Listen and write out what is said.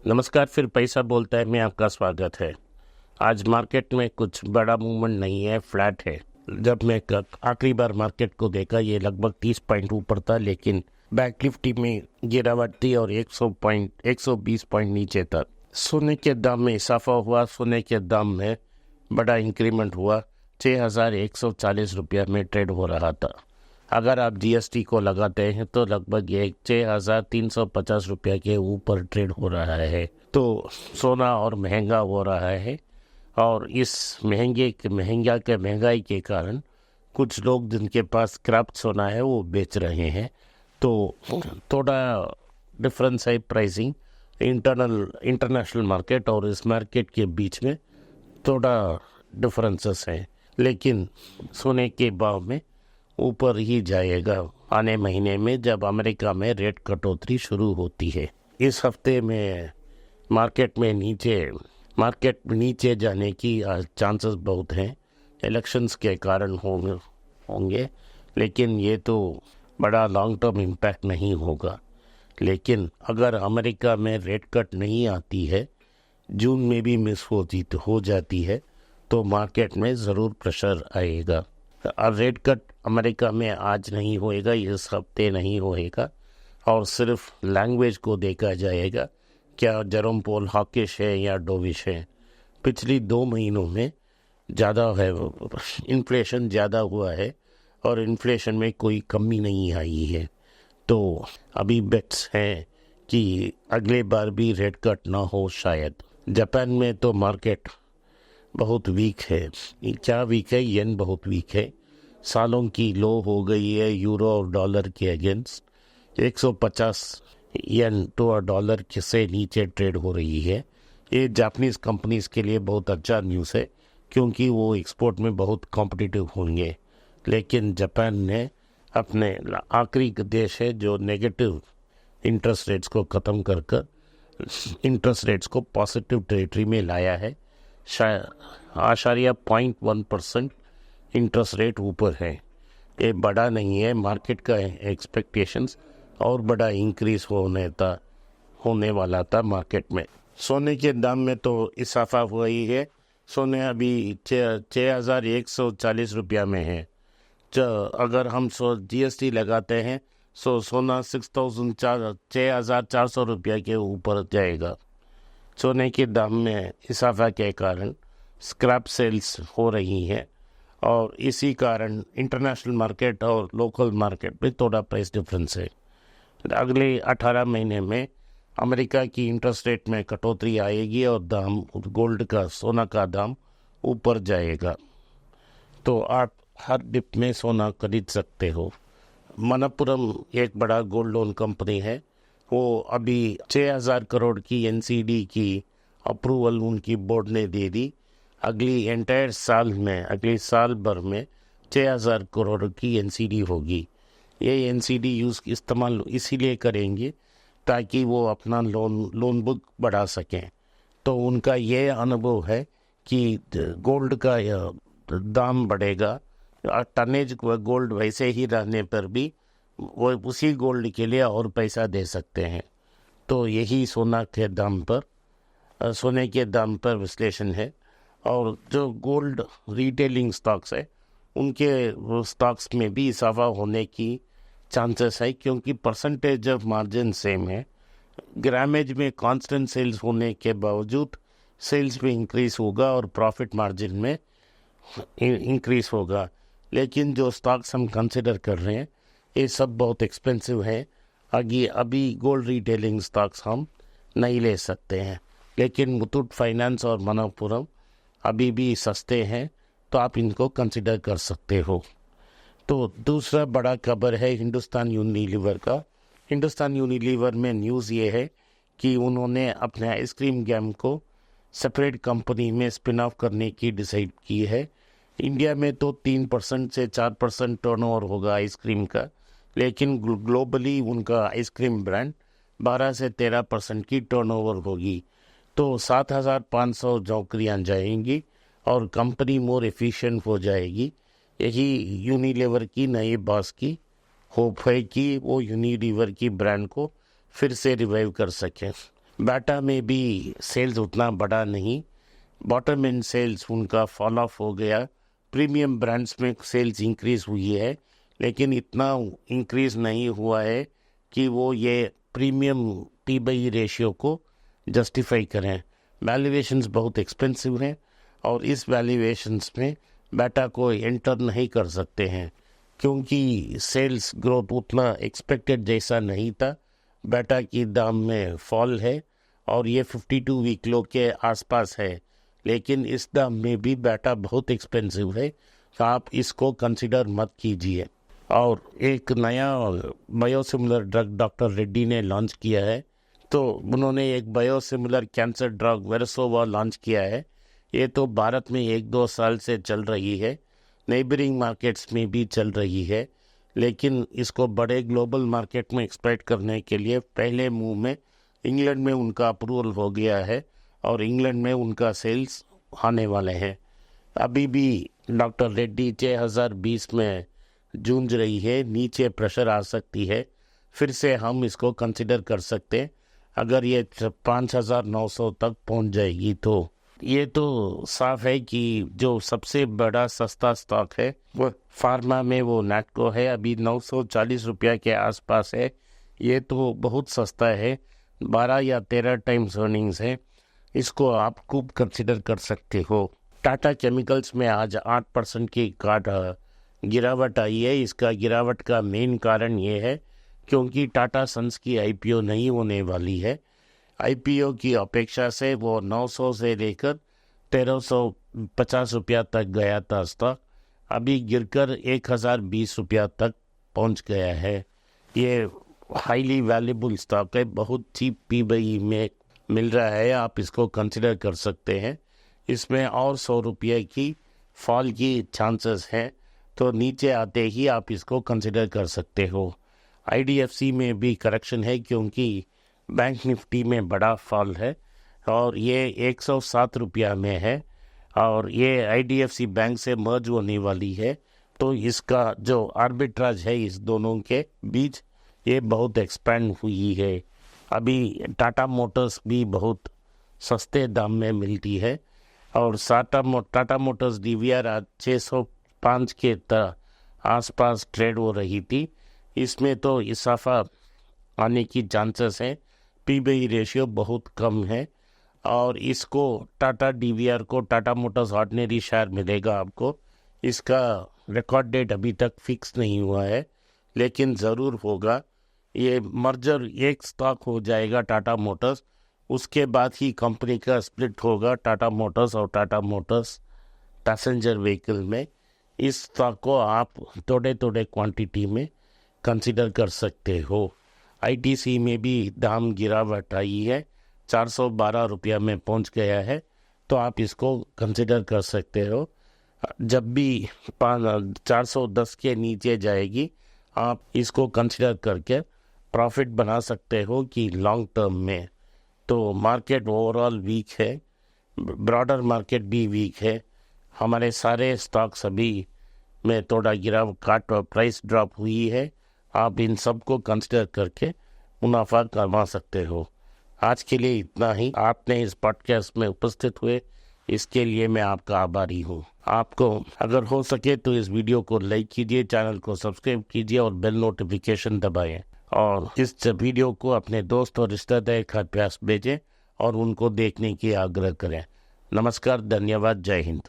नमस्कार, फिर पैसा बोलता है में आपका स्वागत है। आज मार्केट में कुछ बड़ा मूवमेंट नहीं है, फ्लैट है। जब मैं आखिरी बार मार्केट को देखा ये लगभग 30 पॉइंट ऊपर था, लेकिन बैंक निफ्टी में गिरावट थी और 120 पॉइंट नीचे था। सोने के दाम में इजाफा हुआ, सोने के दाम में बड़ा इंक्रीमेंट हुआ। 6,140 रुपया में ट्रेड हो रहा था। अगर आप जीएसटी को लगाते हैं तो लगभग ये 6,350 रुपया के ऊपर ट्रेड हो रहा है। तो सोना और महंगा हो रहा है, और इस महंगाई के कारण कुछ लोग जिनके पास स्क्रैप सोना है वो बेच रहे हैं। तो थोड़ा डिफरेंस है प्राइसिंग इंटरनेशनल मार्केट और इस मार्केट के बीच में थोड़ा डिफरेंसेस हैं, लेकिन सोने के भाव में ऊपर ही जाएगा आने महीने में, जब अमेरिका में रेट कटौती शुरू होती है। इस हफ्ते में मार्केट नीचे जाने की चांसेस बहुत हैं, इलेक्शंस के कारण होंगे, लेकिन ये तो बड़ा लॉन्ग टर्म इम्पैक्ट नहीं होगा। लेकिन अगर अमेरिका में रेट कट नहीं आती है, जून में भी मिस हो जाती है, तो मार्केट में ज़रूर प्रेशर आएगा। रेट कट अमेरिका में आज नहीं होएगा, इस हफ्ते नहीं होएगा, और सिर्फ लैंग्वेज को देखा जाएगा, क्या जेरोम पोल हॉकिश है या डोविश है। पिछली 2 महीनों में ज़्यादा है, इन्फ्लेशन ज़्यादा हुआ है और इन्फ्लेशन में कोई कमी नहीं आई है। तो अभी बेट्स हैं कि अगले बार भी रेट कट ना हो शायद। जापान में तो मार्केट बहुत वीक है। क्या वीक है? येन बहुत वीक है। सालों की लो हो गई है यूरो और डॉलर के अगेंस्ट। 150 येन टू डॉलर से नीचे ट्रेड हो रही है। ये जापानीज़ कंपनीज़ के लिए बहुत अच्छा न्यूज़ है, क्योंकि वो एक्सपोर्ट में बहुत कॉम्पिटिटिव होंगे। लेकिन जापान ने अपने आखिरी देश है जो नेगेटिव इंटरेस्ट रेट्स को ख़त्म कर इंटरेस्ट रेट्स को पॉजिटिव टेरिटरी में लाया है। 0.1% इंटरेस्ट रेट ऊपर है। ये बड़ा नहीं है, मार्केट का एक्सपेक्टेशंस और बड़ा इंक्रीज होने वाला था मार्केट में। सोने के दाम में तो इजाफा हुआ ही है। सोने अभी 6,140 रुपया में है। अगर हम जीएसटी लगाते हैं सोना 6,400 रुपया के ऊपर जाएगा। सोने के दाम में इजाफा के कारण स्क्रैप सेल्स हो रही हैं, और इसी कारण इंटरनेशनल मार्केट और लोकल मार्केट में थोड़ा प्राइस डिफरेंस है। अगले 18 महीने में अमेरिका की इंटरेस्ट रेट में कटौती आएगी और सोना का दाम ऊपर जाएगा। तो आप हर डिप में सोना खरीद सकते हो। मनप्पुरम एक बड़ा गोल्ड लोन कंपनी है, वो अभी 6,000 करोड़ की एनसीडी की अप्रूवल उनकी बोर्ड ने दे दी। अगले साल भर में 6,000 करोड़ की एनसीडी होगी। ये एनसीडी इस्तेमाल इसीलिए करेंगे ताकि वो अपना लोन बुक बढ़ा सकें। तो उनका ये अनुभव है कि गोल्ड का दाम बढ़ेगा, टनेज गोल्ड वैसे ही रहने पर भी वो उसी गोल्ड के लिए और पैसा दे सकते हैं। तो यही सोने के दाम पर विश्लेषण है। और जो गोल्ड रिटेलिंग स्टॉक्स है, उनके स्टॉक्स में भी इजाफा होने की चांसेस है, क्योंकि परसेंटेज ऑफ मार्जिन सेम है। ग्रामेज में कांस्टेंट सेल्स होने के बावजूद सेल्स में इंक्रीज होगा और प्रॉफिट मार्जिन में इंक्रीज होगा। लेकिन जो स्टॉक्स हम कंसिडर कर रहे हैं ये सब बहुत एक्सपेंसिव है। अभी गोल्ड रिटेलिंग स्टॉक्स हम नहीं ले सकते हैं, लेकिन मुथूट फाइनेंस और मनप्पुरम अभी भी सस्ते हैं, तो आप इनको कंसिडर कर सकते हो। तो दूसरा बड़ा खबर है हिंदुस्तान यूनिलीवर का। हिंदुस्तान यूनिलीवर में न्यूज़ ये है कि उन्होंने अपने आइसक्रीम गैम को सेपरेट कंपनी में स्पिन ऑफ करने की डिसाइड की है। इंडिया में तो 3% से 4% टर्नओवर होगा आइसक्रीम का, लेकिन ग्लोबली उनका आइसक्रीम ब्रांड 12 से 13% की टर्नओवर होगी। तो 7,500 नौकरियाँ जाएंगी और कंपनी मोर एफिशिएंट हो जाएगी। यही यूनिलीवर की नई बॉस की होप है कि वो यूनिलीवर की ब्रांड को फिर से रिवाइव कर सकें। बाटा में भी सेल्स उतना बड़ा नहीं, बॉटम एंड सेल्स उनका फॉल ऑफ हो गया। प्रीमियम ब्रांड्स में सेल्स इंक्रीज हुई है, लेकिन इतना इंक्रीज नहीं हुआ है कि वो ये प्रीमियम पी/ई रेशियो को जस्टिफाई करें। वैल्यूएशंस बहुत एक्सपेंसिव हैं और इस वैल्यूएशंस में बाटा को एंटर नहीं कर सकते हैं, क्योंकि सेल्स ग्रोथ उतना एक्सपेक्टेड जैसा नहीं था। बाटा की दाम में फॉल है और ये 52 वीक लो के आसपास है, लेकिन इस दाम में भी बाटा बहुत एक्सपेंसिव है, तो आप इसको कंसिडर मत कीजिए। और एक नया बायोसिमिलर ड्रग डॉक्टर रेड्डी ने लॉन्च किया है, तो उन्होंने एक बायोसिमिलर कैंसर ड्रग वेरसोवा लॉन्च किया है। ये तो भारत में 1-2 साल से चल रही है, नेबरिंग मार्केट्स में भी चल रही है, लेकिन इसको बड़े ग्लोबल मार्केट में एक्सपेक्ट करने के लिए पहले मूव में इंग्लैंड में उनका अप्रूवल हो गया है और इंग्लैंड में उनका सेल्स आने वाले हैं। अभी भी डॉक्टर रेड्डी 6020 में जूझ रही है, नीचे प्रेशर आ सकती है, फिर से हम इसको कंसिडर कर सकते हैं अगर ये 5900 तक पहुंच जाएगी। तो ये तो साफ है कि जो सबसे बड़ा सस्ता स्टॉक है वो फार्मा में वो नैटको है, अभी 940 रुपया के आसपास है। ये तो बहुत सस्ता है, 12 या 13 टाइम्स अर्निंग्स है, इसको आप खूब कंसिडर कर सकते हो। टाटा केमिकल्स में आज 8% की गिरावट आई है। इसका गिरावट का मेन कारण ये है क्योंकि टाटा सन्स की आईपीओ नहीं होने वाली है। आईपीओ की अपेक्षा से वो 900 से लेकर 1350 रुपया तक गया था स्टॉक, अभी गिरकर 1020 रुपया तक पहुंच गया है। ये हाईली वैल्यूबल स्टॉक है, बहुत चीप पी/ई में मिल रहा है, आप इसको कंसिडर कर सकते हैं। इसमें और 100 रुपये की फॉल की चांसेस हैं, तो नीचे आते ही आप इसको कंसिडर कर सकते हो। आईडीएफसी में भी करेक्शन है क्योंकि बैंक निफ्टी में बड़ा फॉल है और ये 107 रुपया में है और ये आईडीएफसी बैंक से मर्ज होने वाली है, तो इसका जो आर्बिट्राज है इस दोनों के बीच ये बहुत एक्सपेंड हुई है। अभी टाटा मोटर्स भी बहुत सस्ते दाम में मिलती है और टाटा मोटर्स डीवीआर आज 605 के आसपास ट्रेड हो रही थी। इसमें तो इजाफा आने की चांसेस है, पी/ई रेशियो बहुत कम है और इसको टाटा डीवीआर को टाटा मोटर्स ऑर्डिनरी शेयर मिलेगा आपको। इसका रिकॉर्ड डेट अभी तक फिक्स नहीं हुआ है, लेकिन ज़रूर होगा। ये मर्जर एक स्टॉक हो जाएगा टाटा मोटर्स, उसके बाद ही कंपनी का स्प्लिट होगा टाटा मोटर्स और टाटा मोटर्स पैसेंजर व्हीकल में। इस स्टॉक को आप थोड़े थोड़े क्वांटिटी में कंसिडर कर सकते हो। आईटीसी में भी दाम गिरावट आई है, 412 रुपया में पहुंच गया है, तो आप इसको कंसिडर कर सकते हो। जब भी 410 के नीचे जाएगी आप इसको कंसिडर करके प्रॉफिट बना सकते हो कि लॉन्ग टर्म में। तो मार्केट ओवरऑल वीक है, ब्रॉडर मार्केट भी वीक है, हमारे सारे स्टॉक्स अभी में थोड़ा गिरावट प्राइस ड्रॉप हुई है। आप इन सब को कंसिडर करके मुनाफा कमा सकते हो। आज के लिए इतना ही। आपने इस पॉडकास्ट में उपस्थित हुए इसके लिए मैं आपका आभारी हूँ। आपको अगर हो सके तो इस वीडियो को लाइक कीजिए, चैनल को सब्सक्राइब कीजिए और बेल नोटिफिकेशन दबाएं और इस वीडियो को अपने दोस्त और रिश्तेदार के पास भेजें और उनको देखने की आग्रह करें। नमस्कार, धन्यवाद, जय हिंद।